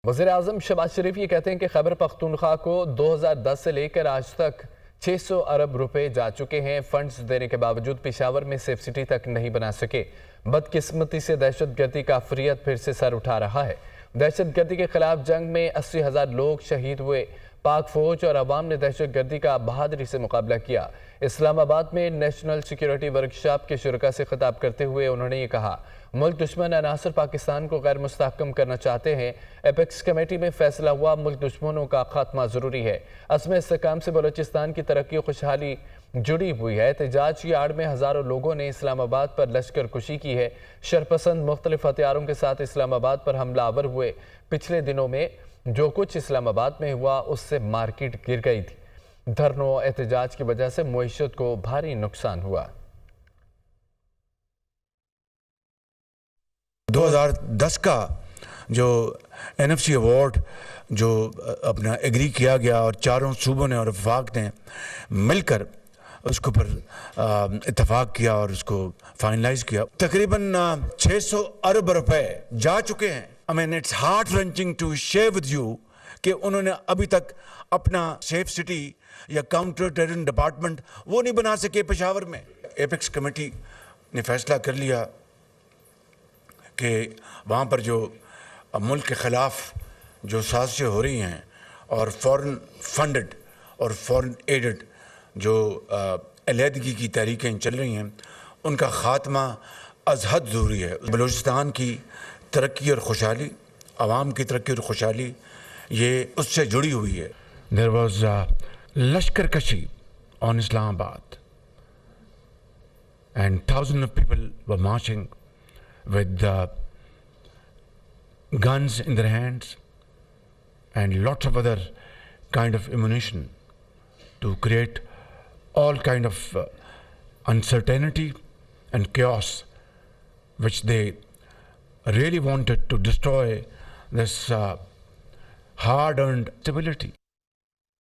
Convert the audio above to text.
वज़ीर-ए-आज़म शहबाज शरीफ ये कहते हैं कि खैबर पख्तूनख्वा को 2010 से लेकर आज तक 600 अरब रुपए जा चुके हैं। फंड्स देने के बावजूद पेशावर में सेफ सिटी तक नहीं बना सके। बदकिस्मती से दहशतगर्दी का अफरियत फिर से सर उठा रहा है। दहशतगर्दी के खिलाफ जंग में 80,000 लोग शहीद हुए। पाक फौज और अवाम ने दहशतगर्दी का बहादुरी से मुकाबला किया। इस्लामाबाद में नेशनल सिक्योरिटी वर्कशॉप के शुरका से खिताब करते हुए उन्होंने ये कहा, मुल्क दुश्मन अनासर पाकिस्तान को गैर मुस्तहकम करना चाहते हैं। एपेक्स कमेटी में फैसला हुआ, मुल्क दुश्मनों का खात्मा ज़रूरी है। अज़्म इस्तेहकाम से बलूचिस्तान की तरक्की और खुशहाली जुड़ी हुई है। एहतजाज की आड़ में हज़ारों लोगों ने इस्लामाबाद पर लश्कर कुशी की है। शरपसंद मुख्तलिफ हथियारों के साथ इस्लामाबाद पर हमलावर हुए। पिछले दिनों में जो कुछ इस्लामाबाद में हुआ उससे मार्केट गिर गई थी। धरनों एहतजाज की वजह से मुईशत को भारी नुकसान हुआ। 2010 का जो NFC अवार्ड जो अपना एग्री किया गया और चारों सूबों ने और वफाक ने मिलकर उसके ऊपर इत्तफाक किया और उसको फाइनलाइज किया, तकरीबन 600 अरब रुपए जा चुके हैं। I mean, it's heart wrenching to share with you कि उन्होंने अभी तक अपना सेफ सिटी या काउंटर टेररिज्म डिपार्टमेंट वो नहीं बना सके पेशावर में। एपेक्स कमेटी ने फैसला कर लिया कि वहाँ पर जो मुल्क के ख़िलाफ़ जो साजिशें हो रही हैं और फॉरेन फंडेड और फॉरेन एडेड जो अलहदगी की तहरीकें चल रही हैं, उनका ख़ात्मा अज़ हद ज़रूरी है। बलूचिस्तान की तरक्की और खुशहाली, आवाम की तरक्की और खुशहाली, ये उससे जुड़ी हुई है। There was लश्कर कशी on Islamabad and thousands of people were marching with guns in their hands and lots of other kind of ammunition to create all kind of uncertainty and chaos, which they really wanted to destroy this hard-earned stability.